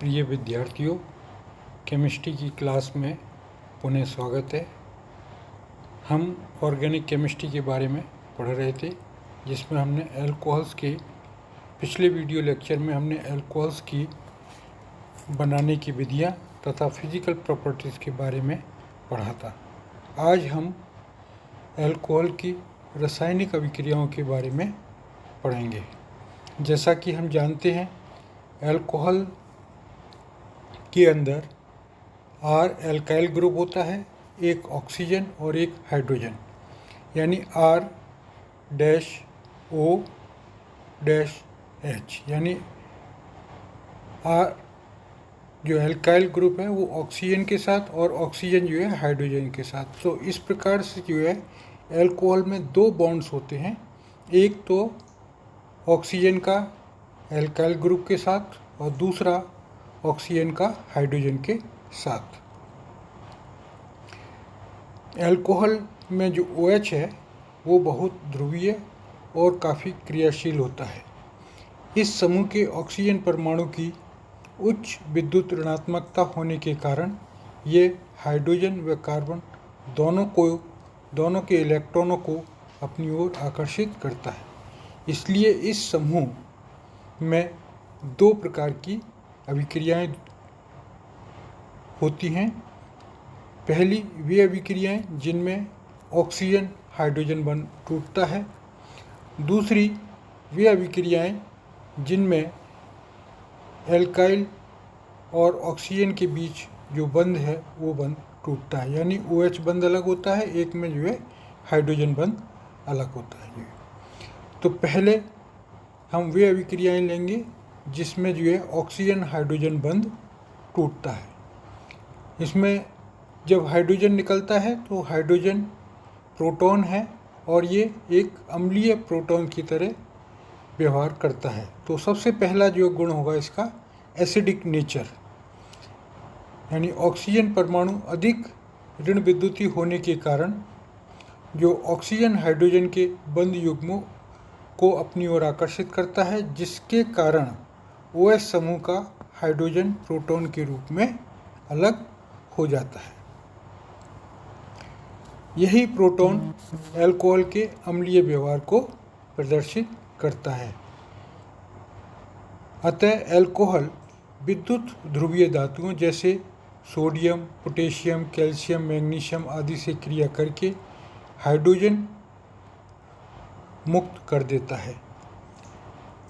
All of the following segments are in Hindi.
प्रिय विद्यार्थियों, केमिस्ट्री की क्लास में पुनः स्वागत है। हम ऑर्गेनिक केमिस्ट्री के बारे में पढ़ रहे थे, जिसमें हमने अल्कोहल्स के पिछले वीडियो लेक्चर में हमने अल्कोहल्स की बनाने की विधियाँ तथा फिजिकल प्रॉपर्टीज़ के बारे में पढ़ा था। आज हम अल्कोहल की रासायनिक अभिक्रियाओं के बारे में पढ़ेंगे। जैसा कि हम जानते हैं, अल्कोहल के अंदर R एल्काइल ग्रुप होता है, एक ऑक्सीजन और एक हाइड्रोजन, यानी R dash O dash H, यानी R जो एल्काइल ग्रुप है वो ऑक्सीजन के साथ और ऑक्सीजन जो है हाइड्रोजन के साथ। तो इस प्रकार से जो है अल्कोहल में दो बॉन्ड्स होते हैं, एक तो ऑक्सीजन का एल्काइल ग्रुप के साथ और दूसरा ऑक्सीजन का हाइड्रोजन के साथ। अल्कोहल में जो OH है वो बहुत ध्रुवीय और काफ़ी क्रियाशील होता है। इस समूह के ऑक्सीजन परमाणु की उच्च विद्युत ऋणात्मकता होने के कारण ये हाइड्रोजन व कार्बन दोनों के इलेक्ट्रॉनों को अपनी ओर आकर्षित करता है। इसलिए इस समूह में दो प्रकार की अभिक्रियाएं होती हैं। पहली वे अभिक्रियाएं जिनमें ऑक्सीजन हाइड्रोजन बंध टूटता है। दूसरी वे अभिक्रियाएं जिनमें एल्काइल और ऑक्सीजन के बीच जो बंध है वो बंध टूटता है, यानी OH बंध अलग होता है, एक में जो है हाइड्रोजन बंध अलग होता है। तो पहले हम वे अभिक्रियाएं लेंगे जिसमें जो है ऑक्सीजन हाइड्रोजन बंध टूटता है। इसमें जब हाइड्रोजन निकलता है तो हाइड्रोजन प्रोटॉन है और ये एक अम्लीय प्रोटॉन की तरह व्यवहार करता है। तो सबसे पहला जो गुण होगा इसका एसिडिक नेचर, यानी ऑक्सीजन परमाणु अधिक ऋण विद्युतीय होने के कारण जो ऑक्सीजन हाइड्रोजन के बंध युग्मों को अपनी ओर आकर्षित करता है, जिसके कारण OH समूह का हाइड्रोजन प्रोटॉन के रूप में अलग हो जाता है। यही प्रोटॉन अल्कोहल के अम्लीय व्यवहार को प्रदर्शित करता है। अतः अल्कोहल विद्युत ध्रुवीय धातुओं जैसे सोडियम, पोटेशियम, कैल्शियम, मैग्नीशियम आदि से क्रिया करके हाइड्रोजन मुक्त कर देता है।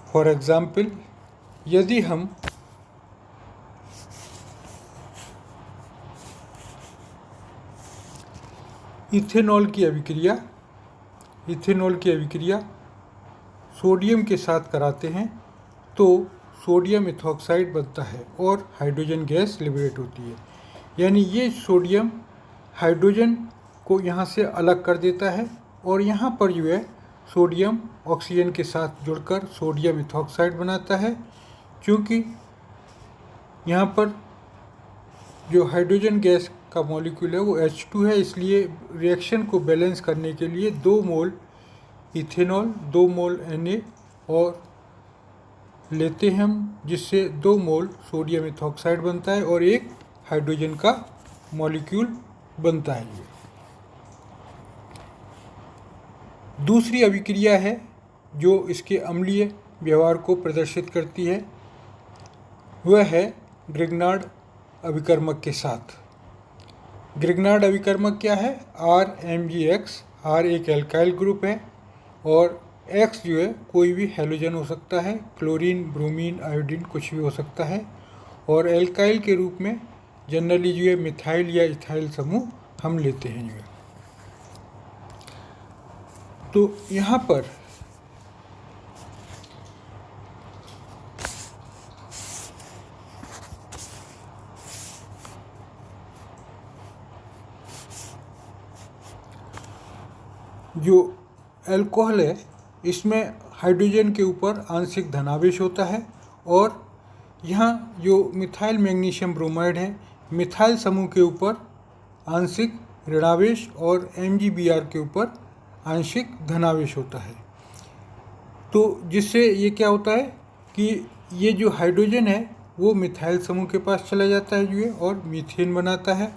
फॉर एग्जाम्पल, यदि हम इथेनॉल की अभिक्रिया सोडियम के साथ कराते हैं तो सोडियम इथॉक्साइड बनता है और हाइड्रोजन गैस लिबरेट होती है। यानी ये सोडियम हाइड्रोजन को यहाँ से अलग कर देता है और यहाँ पर जो है सोडियम ऑक्सीजन के साथ जुड़कर सोडियम इथॉक्साइड बनाता है। क्योंकि यहाँ पर जो हाइड्रोजन गैस का मॉलिक्यूल है वो H2 है, इसलिए रिएक्शन को बैलेंस करने के लिए 2 मोल इथेनॉल 2 मोल Na और लेते हैं हम, जिससे 2 मोल सोडियम इथॉक्साइड बनता है और एक हाइड्रोजन का मॉलिक्यूल बनता है। दूसरी अभिक्रिया है जो इसके अम्लीय व्यवहार को प्रदर्शित करती है, वह है ग्रिग्नार्ड अभिकर्मक के साथ। ग्रिग्नार्ड अभिकर्मक क्या है? RMgX। R एक एल्काइल ग्रुप है और X जो है कोई भी हैलोजन हो सकता है, क्लोरीन, ब्रोमीन, आयोडीन कुछ भी हो सकता है। और एल्काइल के रूप में जनरली जो है मिथाइल या इथाइल समूह हम लेते हैं जो है। तो यहाँ पर जो अल्कोहल है इसमें हाइड्रोजन के ऊपर आंशिक धनावेश होता है और यहाँ जो मिथाइल मैग्नीशियम ब्रोमाइड है, मिथाइल समूह के ऊपर आंशिक ऋणावेश और MgBr के ऊपर आंशिक धनावेश होता है। तो जिससे ये क्या होता है कि ये जो हाइड्रोजन है वो मिथाइल समूह के पास चला जाता है जो है और मीथेन बनाता है।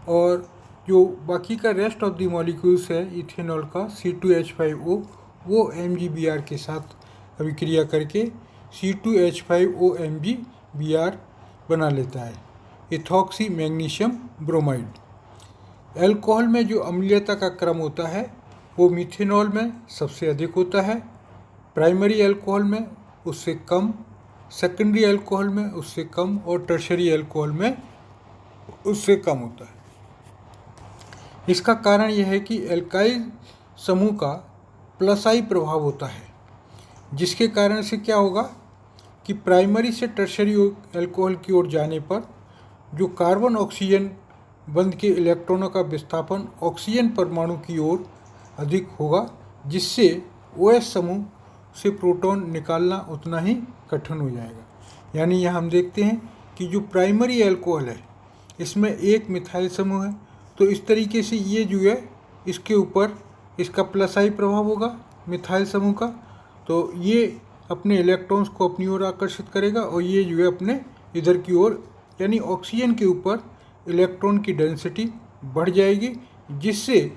और जो बाकी का रेस्ट ऑफ द मॉलिक्यूल्स है इथेनॉल का C2H5O, वो MgBr के साथ अभिक्रिया करके C2H5OMgBr बना लेता है, इथॉक्सी मैग्नीशियम ब्रोमाइड। अल्कोहल में जो अम्लीयता का क्रम होता है वो मिथेनॉल में सबसे अधिक होता है, प्राइमरी अल्कोहल में उससे कम, सेकेंडरी अल्कोहल में उससे कम और टर्शरी अल्कोहल में उससे कम होता है। इसका कारण यह है कि एल्काइल समूह का प्लस आई प्रभाव होता है, जिसके कारण से क्या होगा कि प्राइमरी से टर्शरी अल्कोहल की ओर जाने पर जो कार्बन ऑक्सीजन बंध के इलेक्ट्रॉनों का विस्थापन ऑक्सीजन परमाणु की ओर अधिक होगा, जिससे OH समूह से प्रोटॉन निकालना उतना ही कठिन हो जाएगा। यानी यहाँ हम देखते हैं कि जो प्राइमरी अल्कोहल है इसमें एक मिथाइल समूह है, तो इस तरीके से ये जो है इसके ऊपर इसका प्लस आई प्रभाव होगा मिथाइल समूह का, तो ये अपने इलेक्ट्रॉन्स को अपनी ओर आकर्षित करेगा और ये जो है अपने इधर की ओर यानी ऑक्सीजन के ऊपर इलेक्ट्रॉन की डेंसिटी बढ़ जाएगी, जिससे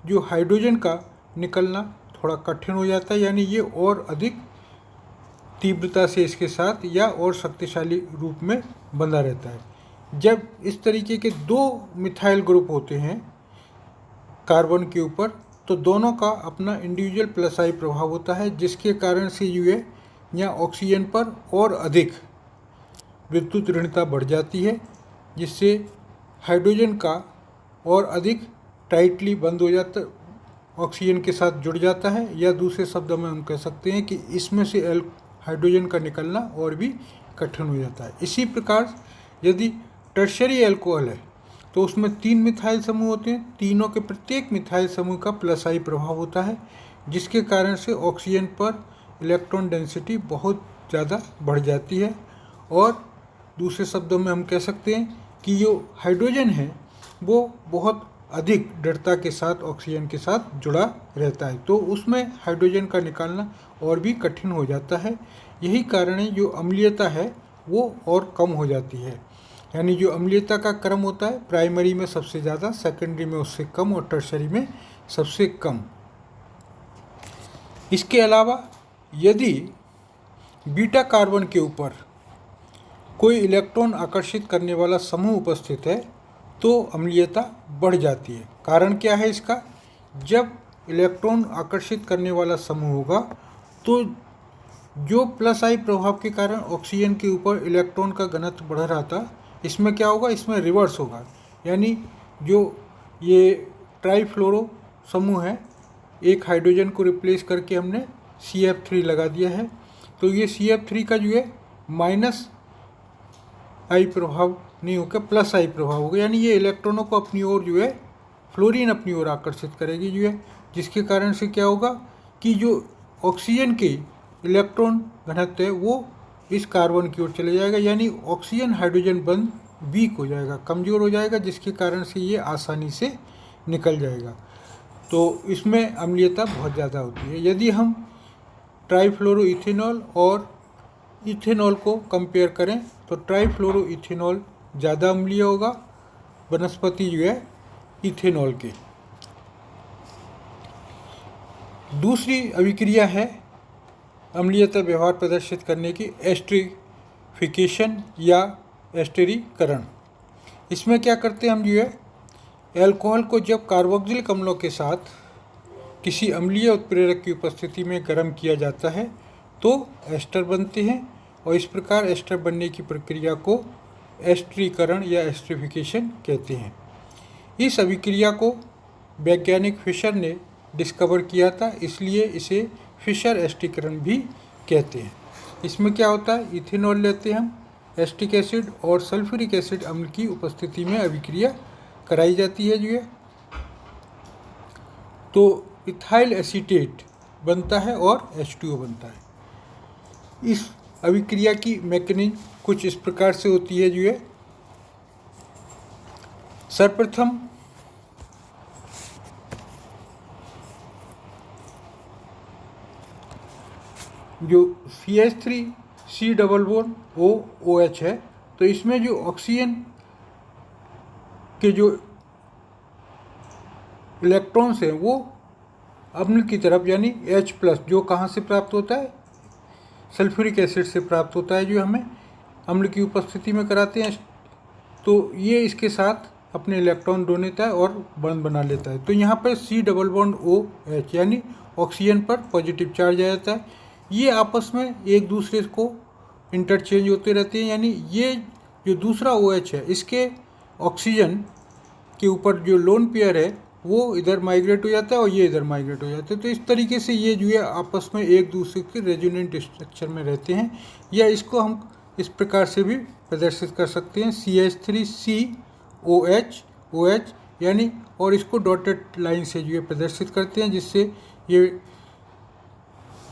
जो हाइड्रोजन का निकलना थोड़ा कठिन हो जाता है। यानी ये और अधिक तीव्रता से इसके साथ या और शक्तिशाली रूप में बंधा रहता है। जब इस तरीके के दो मिथाइल ग्रुप होते हैं कार्बन के ऊपर, तो दोनों का अपना इंडिविजुअल प्लस आई प्रभाव होता है, जिसके कारण से जो है यहाँ ऑक्सीजन पर और अधिक विद्युत ऋणता बढ़ जाती है, जिससे हाइड्रोजन का और अधिक टाइटली बंद हो जाता, ऑक्सीजन के साथ जुड़ जाता है, या दूसरे शब्दों में हम कह सकते हैं कि इसमें से हाइड्रोजन का निकलना और भी कठिन हो जाता है। इसी प्रकार यदि टर्शरी अल्कोहल है तो उसमें 3 मिथाइल समूह होते हैं, तीनों के प्रत्येक मिथाइल समूह का प्लस आई प्रभाव होता है, जिसके कारण से ऑक्सीजन पर इलेक्ट्रॉन डेंसिटी बहुत ज़्यादा बढ़ जाती है। और दूसरे शब्दों में हम कह सकते हैं कि जो हाइड्रोजन है वो बहुत अधिक दृढ़ता के साथ ऑक्सीजन के साथ जुड़ा रहता है, तो उसमें हाइड्रोजन का निकालना और भी कठिन हो जाता है। यही कारण है जो अम्लीयता है वो और कम हो जाती है। यानी जो अम्लीयता का क्रम होता है प्राइमरी में सबसे ज़्यादा, सेकेंडरी में उससे कम और टर्शरी में सबसे कम। इसके अलावा यदि बीटा कार्बन के ऊपर कोई इलेक्ट्रॉन आकर्षित करने वाला समूह उपस्थित है तो अम्लीयता बढ़ जाती है। कारण क्या है इसका? जब इलेक्ट्रॉन आकर्षित करने वाला समूह होगा तो जो प्लस आई प्रभाव के कारण ऑक्सीजन के ऊपर इलेक्ट्रॉन का घनत्व बढ़ रहा था, इसमें क्या होगा, इसमें रिवर्स होगा। यानी जो ये ट्राईफ्लोरो समूह है, एक हाइड्रोजन को रिप्लेस करके हमने CF3 लगा दिया है, तो ये CF3 का जो है माइनस आई प्रभाव नहीं होकर प्लस आई प्रभाव होगा। यानी ये इलेक्ट्रॉनों को अपनी ओर जो है फ्लोरीन अपनी ओर आकर्षित करेगी जो है, जिसके कारण से क्या होगा कि जो ऑक्सीजन के इलेक्ट्रॉन घनत्व है वो इस कार्बन की ओर चले जाएगा। यानी ऑक्सीजन हाइड्रोजन बंध वीक हो जाएगा, कमज़ोर हो जाएगा, जिसके कारण से ये आसानी से निकल जाएगा। तो इसमें अम्लीयता बहुत ज़्यादा होती है। यदि हम ट्राईफ्लोरोइथेनॉल और इथेनॉल को कंपेयर करें तो ट्राईफ्लोरोइथेनॉल ज़्यादा अम्लीय होगा वनस्पति जो है इथेनॉल के। दूसरी अभिक्रिया है अम्लीयता व्यवहार प्रदर्शित करने की एस्टरीफिकेशन या एस्टरीकरण। इसमें क्या करते हैं हम जो है अल्कोहल को जब कार्बोक्सिलिक अम्लों के साथ किसी अम्लीय उत्प्रेरक की उपस्थिति में गर्म किया जाता है तो एस्टर बनते हैं, और इस प्रकार एस्टर बनने की प्रक्रिया को एस्टरीकरण या एस्टरीफिकेशन कहते हैं। इस अभिक्रिया को वैज्ञानिक फिशर ने डिस्कवर किया था, इसलिए इसे फिशर एस्टरीकरण भी कहते हैं। इसमें क्या होता है, इथेनॉल लेते हैं हम, एस्टिक एसिड और सल्फ्यूरिक एसिड अम्ल की उपस्थिति में अभिक्रिया कराई जाती है जो है, तो इथाइल एसीटेट बनता है और H2O बनता है। इस अभिक्रिया की मैकेनिज्म कुछ इस प्रकार से होती है जो है, सर्वप्रथम जो CH3 C double bond OH है, तो इसमें जो ऑक्सीजन के जो इलेक्ट्रॉन्स हैं वो अम्ल की तरफ यानी H+ जो कहाँ से प्राप्त होता है, सल्फ्यूरिक एसिड से प्राप्त होता है, जो हमें अम्ल की उपस्थिति में कराते हैं, तो ये इसके साथ अपने इलेक्ट्रॉन डोनेता है और बॉन्ड बना लेता है। तो यहाँ पर C डबल बॉन्ड OH यानी ऑक्सीजन पर पॉजिटिव चार्ज आ जाता है। ये आपस में एक दूसरे को इंटरचेंज होते रहते हैं, यानी ये जो दूसरा OH है इसके ऑक्सीजन के ऊपर जो लोन पेयर है वो इधर माइग्रेट हो जाता है और ये इधर माइग्रेट हो जाते हैं। तो इस तरीके से ये जो है आपस में एक दूसरे के रेजोनेंट स्ट्रक्चर में रहते हैं, या इसको हम इस प्रकार से भी प्रदर्शित कर सकते हैं CH3COH OH यानी, और इसको डॉटेड लाइन से जो है प्रदर्शित करते हैं, जिससे ये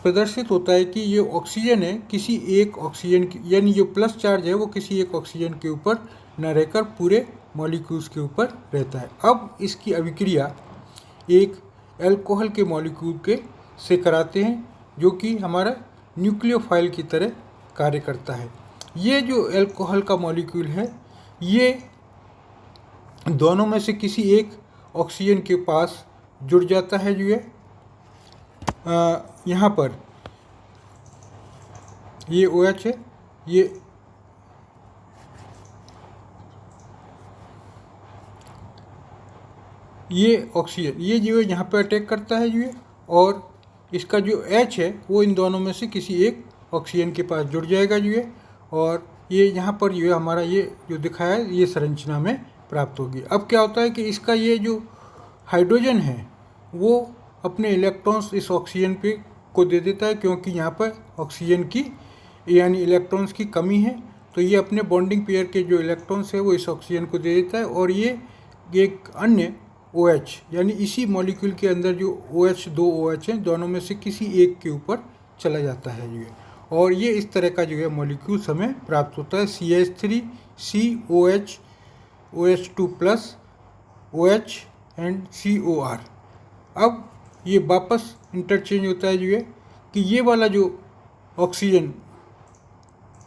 प्रदर्शित होता है कि ये ऑक्सीजन है किसी एक ऑक्सीजन की, यानी जो प्लस चार्ज है वो किसी एक ऑक्सीजन के ऊपर न रहकर पूरे मॉलिक्यूल्स के ऊपर रहता है। अब इसकी अभिक्रिया एक अल्कोहल के मॉलिक्यूल के से कराते हैं, जो कि हमारा न्यूक्लियोफाइल की तरह कार्य करता है। ये जो अल्कोहल का मॉलिक्यूल है ये दोनों में से किसी एक ऑक्सीजन के पास जुड़ जाता है, जो है यहाँ पर ये OH है, ये ऑक्सीजन ये जो है यहाँ पर अटैक करता है जो है, और इसका जो H है वो इन दोनों में से किसी एक ऑक्सीजन के पास जुड़ जाएगा जो है, और ये यहाँ पर जो है हमारा ये जो दिखाया है ये संरचना में प्राप्त होगी। अब क्या होता है कि इसका ये जो हाइड्रोजन है वो अपने इलेक्ट्रॉन्स इस ऑक्सीजन पे को दे देता है, क्योंकि यहाँ पर ऑक्सीजन की यानी इलेक्ट्रॉन्स की कमी है, तो ये अपने बॉन्डिंग पेयर के जो इलेक्ट्रॉन्स है वो इस ऑक्सीजन को दे देता है, और ये एक अन्य OH यानी इसी मॉलिक्यूल के अंदर जो OH दो OH हैं दोनों में से किसी एक के ऊपर चला जाता है ये, और ये इस तरह का जो है मॉलिक्यूल हमें प्राप्त होता है CH3COH OH2+ OH and COR। अब ये वापस इंटरचेंज होता है जो है कि ये वाला जो ऑक्सीजन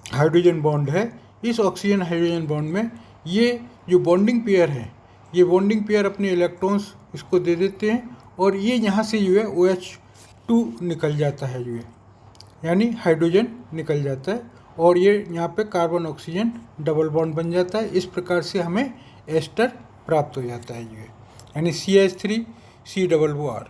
हाइड्रोजन बॉन्ड है, इस ऑक्सीजन हाइड्रोजन बॉन्ड में ये जो बॉन्डिंग पेयर है ये बॉन्डिंग पेयर अपने इलेक्ट्रॉन्स इसको दे देते हैं, और ये यहाँ से जो है OH2 निकल जाता है जो है, यानी हाइड्रोजन निकल जाता है, और ये यहाँ पे कार्बन ऑक्सीजन डबल बॉन्ड बन जाता है। इस प्रकार से हमें एस्टर प्राप्त हो जाता है जो है, यानी CH3COR।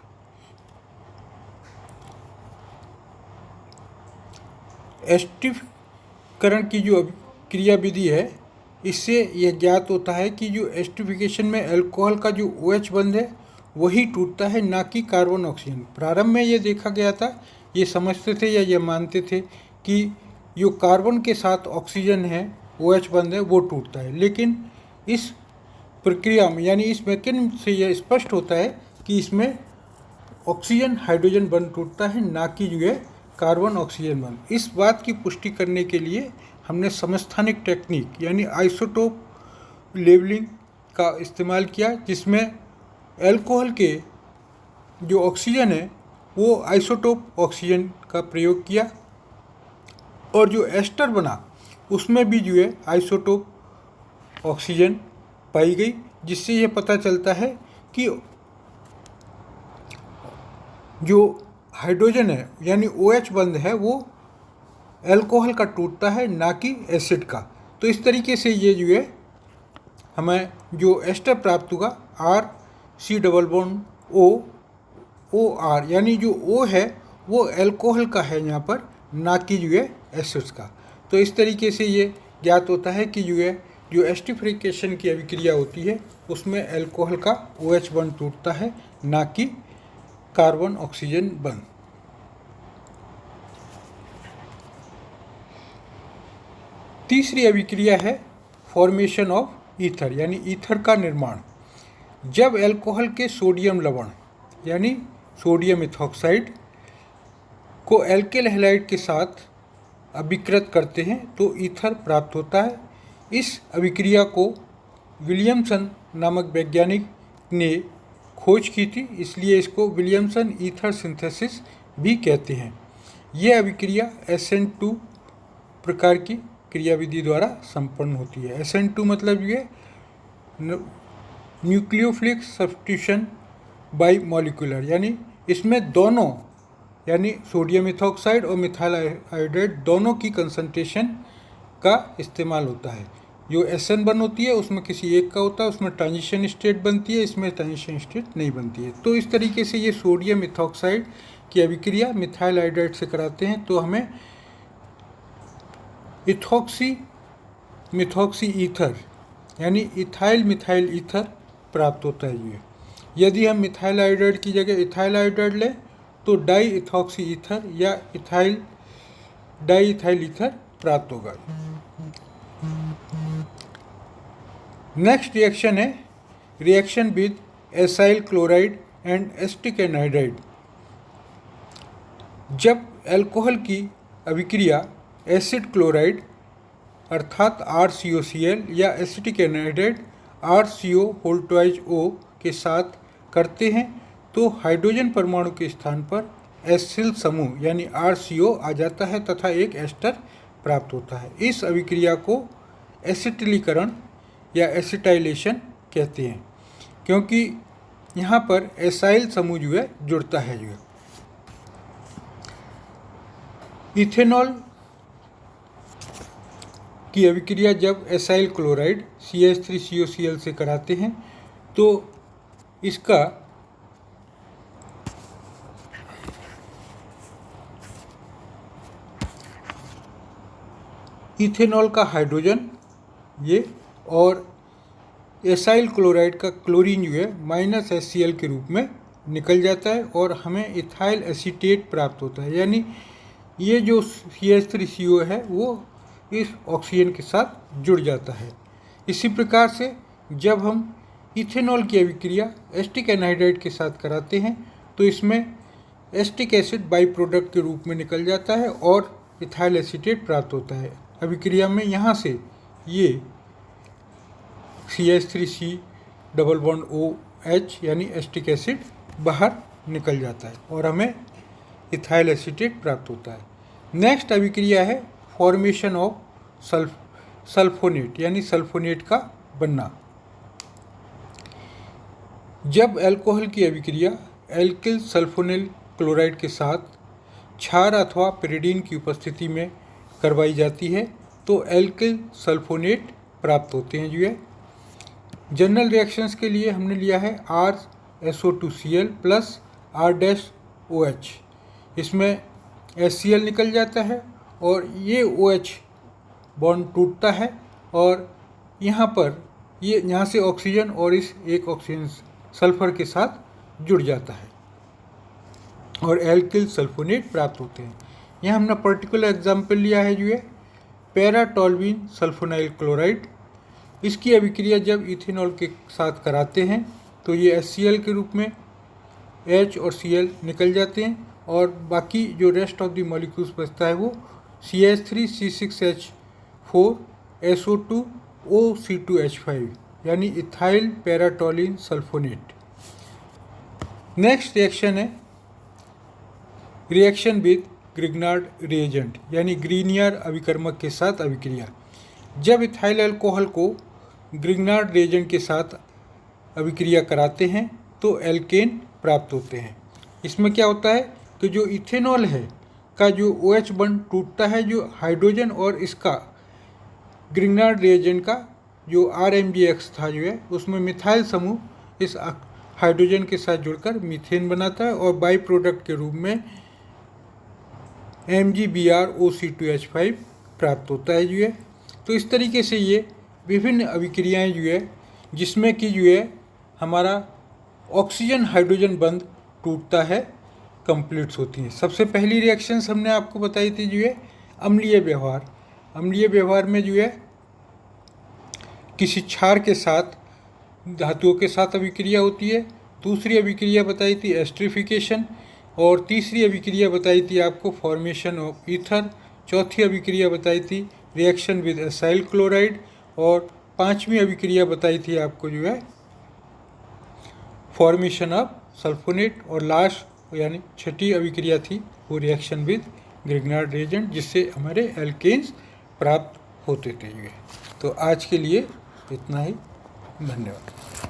एस्टरीकरण की जो क्रिया विधि है इससे यह ज्ञात होता है कि जो एस्टरीफिकेशन में अल्कोहल का जो OH बंध है वही टूटता है, ना कि कार्बन ऑक्सीजन। प्रारंभ में ये देखा गया था, ये समझते थे या ये मानते थे कि जो कार्बन के साथ ऑक्सीजन है OH बंध है वो टूटता है, लेकिन इस प्रक्रिया में यानी इस मैकेनिज्म से यह स्पष्ट होता है कि इसमें ऑक्सीजन हाइड्रोजन बंध टूटता है, ना कि जो है कार्बन ऑक्सीजन बंध। इस बात की पुष्टि करने के लिए हमने समस्थानिक टेक्निक यानी आइसोटोप लेबलिंग का इस्तेमाल किया, जिसमें अल्कोहल के जो ऑक्सीजन है वो आइसोटोप ऑक्सीजन का प्रयोग किया, और जो एस्टर बना उसमें भी जो है आइसोटोप ऑक्सीजन पाई गई, जिससे यह पता चलता है कि जो हाइड्रोजन है यानी OH बंध है वो अल्कोहल का टूटता है, ना कि एसिड का। तो इस तरीके से ये जो है हमें जो एस्टर प्राप्त होगा RC डबल बॉन्ड OR, यानी जो O है वो अल्कोहल का है यहाँ पर, ना कि जो है एसिड्स का। तो इस तरीके से ये ज्ञात होता है कि जो एस्टरीफिकेशन की अभिक्रिया होती है उसमें अल्कोहल का OH बंध टूटता है, ना कि कार्बन ऑक्सीजन बंध। तीसरी अभिक्रिया है फॉर्मेशन ऑफ ईथर, यानी ईथर का निर्माण। जब अल्कोहल के सोडियम लवण यानी सोडियम इथॉक्साइड को एल्केल हैलाइड के साथ अभिकृत करते हैं तो ईथर प्राप्त होता है। इस अभिक्रिया को विलियमसन नामक वैज्ञानिक ने खोज की थी, इसलिए इसको विलियमसन ईथर सिंथेसिस भी कहते हैं। यह अभिक्रिया SN2 प्रकार की क्रियाविधि द्वारा संपन्न होती है। SN2 मतलब ये न्यूक्लियोफिलिक सब्स्टिट्यूशन बाई मॉलिक्यूलर, यानी इसमें दोनों यानी सोडियम इथॉक्साइड और मिथाइल आयोडाइड दोनों की कंसंट्रेशन का इस्तेमाल होता है। जो SN1 होती है उसमें किसी एक का होता है, उसमें ट्रांजिशन स्टेट बनती है, इसमें ट्रांजिशन स्टेट नहीं बनती है। तो इस तरीके से ये सोडियम इथॉक्साइड की अभिक्रिया मिथाइल आयोडाइड से कराते हैं तो हमें मिथॉक्सी ईथर यानी इथाइल मिथाइल ईथर प्राप्त होता है। ये यदि हम मिथाइल आयोडाइड की जगह इथाइल आयोडाइड लें तो डाई इथॉक्सी ईथर या डाई इथाइल ईथर प्राप्त होगा। नेक्स्ट रिएक्शन है reaction with acyl chloride and acetic anhydride. जब अल्कोहल की अभिक्रिया एसिड क्लोराइड अर्थात RCOCl या एसिटिक एनहाइड्राइड RCO के साथ करते हैं तो हाइड्रोजन परमाणु के स्थान पर एसिल समूह यानी RCO आ जाता है तथा एक एस्टर प्राप्त होता है। इस अभिक्रिया को एसिटिलीकरण या एसिटाइलेशन कहते हैं, क्योंकि यहाँ पर एसाइल समूह जो है जुड़ता है। जो है इथेनॉल की अभिक्रिया जब एसाइल क्लोराइड CH3COCl से कराते हैं तो इसका इथेनॉल का हाइड्रोजन ये और एसाइल क्लोराइड का क्लोरीन जो है -HCl के रूप में निकल जाता है और हमें इथाइल एसीटेट प्राप्त होता है। यानी ये जो CH3CO है वो इस ऑक्सीजन के साथ जुड़ जाता है। इसी प्रकार से जब हम इथेनॉल की अभिक्रिया एसिटिक एनहाइड्राइड के साथ कराते हैं तो इसमें एसिटिक एसिड बाई प्रोडक्ट के रूप में निकल जाता है और इथाइल एसीटेट प्राप्त होता है। अभिक्रिया में यहाँ से ये CH3C डबल बॉन्ड OH यानी एसिटिक एसिड बाहर निकल जाता है और हमें इथाइल एसीटेट प्राप्त होता है। नेक्स्ट अभिक्रिया है फॉर्मेशन ऑफ सल्फोनेट यानी सल्फोनेट का बनना। जब अल्कोहल की अभिक्रिया एल्किल सल्फोनिल क्लोराइड के साथ क्षार अथवा पिरिडीन की उपस्थिति में करवाई जाती है तो एल्किल सल्फोनेट प्राप्त होते हैं। जो है जनरल रिएक्शंस के लिए हमने लिया है RSO2Cl प्लस R-OH। इसमें HCl निकल जाता है और ये OH बॉन्ड टूटता है और यहाँ से ऑक्सीजन और इस एक ऑक्सीजन सल्फर के साथ जुड़ जाता है और एल्किल सल्फोनेट प्राप्त होते हैं। यहाँ हमने पर्टिकुलर एग्जाम्पल लिया है जो है पैराटोल्यूइन सल्फोनाइल क्लोराइड। इसकी अभिक्रिया जब इथेनॉल के साथ कराते हैं तो ये HCl के रूप में H और Cl निकल जाते हैं और बाकी जो रेस्ट ऑफ द मॉलिक्यूल्स बचता है वो CH3C6H4 SO2 OC2H5 यानी इथाइल पैराटोलिन सल्फोनेट। नेक्स्ट रिएक्शन है रिएक्शन विद ग्रिग्नार्ड रिएजेंट यानी ग्रीनियर अभिकर्मक के साथ अभिक्रिया। जब इथाइल अल्कोहल को ग्रिग्नार्ड रिएजेंट के साथ अभिक्रिया कराते हैं तो एल्केन प्राप्त होते हैं। इसमें क्या होता है कि जो इथेनॉल है का जो OH बॉन्ड टूटता है, जो हाइड्रोजन और इसका ग्रिग्नार्ड रिएजेंट का जो RMgX था जो है उसमें मिथाइल समूह इस हाइड्रोजन के साथ जुड़कर मीथेन बनाता है और बाई प्रोडक्ट के रूप में MgBrOC2H5 प्राप्त होता है। जो है तो इस तरीके से ये विभिन्न अभिक्रियाएं जो है जिसमें कि जो है हमारा ऑक्सीजन हाइड्रोजन बंध टूटता है कंप्लीट्स होती हैं। सबसे पहली रिएक्शंस हमने आपको बताई थी जो है अम्लीय व्यवहार। अम्लीय व्यवहार में जो है किसी क्षार के साथ धातुओं के साथ अभिक्रिया होती है। दूसरी अभिक्रिया बताई थी एस्ट्रिफिकेशन और तीसरी अभिक्रिया बताई थी आपको फॉर्मेशन ऑफ ईथर। चौथी अभिक्रिया बताई थी रिएक्शन विद एसाइल क्लोराइड और पांचवी अभिक्रिया बताई थी आपको जो है फॉर्मेशन ऑफ सल्फोनेट और लास्ट छठी अभिक्रिया थी वो रिएक्शन विद ग्रिग्नार्ड रिएजेंट जिससे हमारे एल्केन्स प्राप्त होते थे। तो आज के लिए इतना ही। धन्यवाद।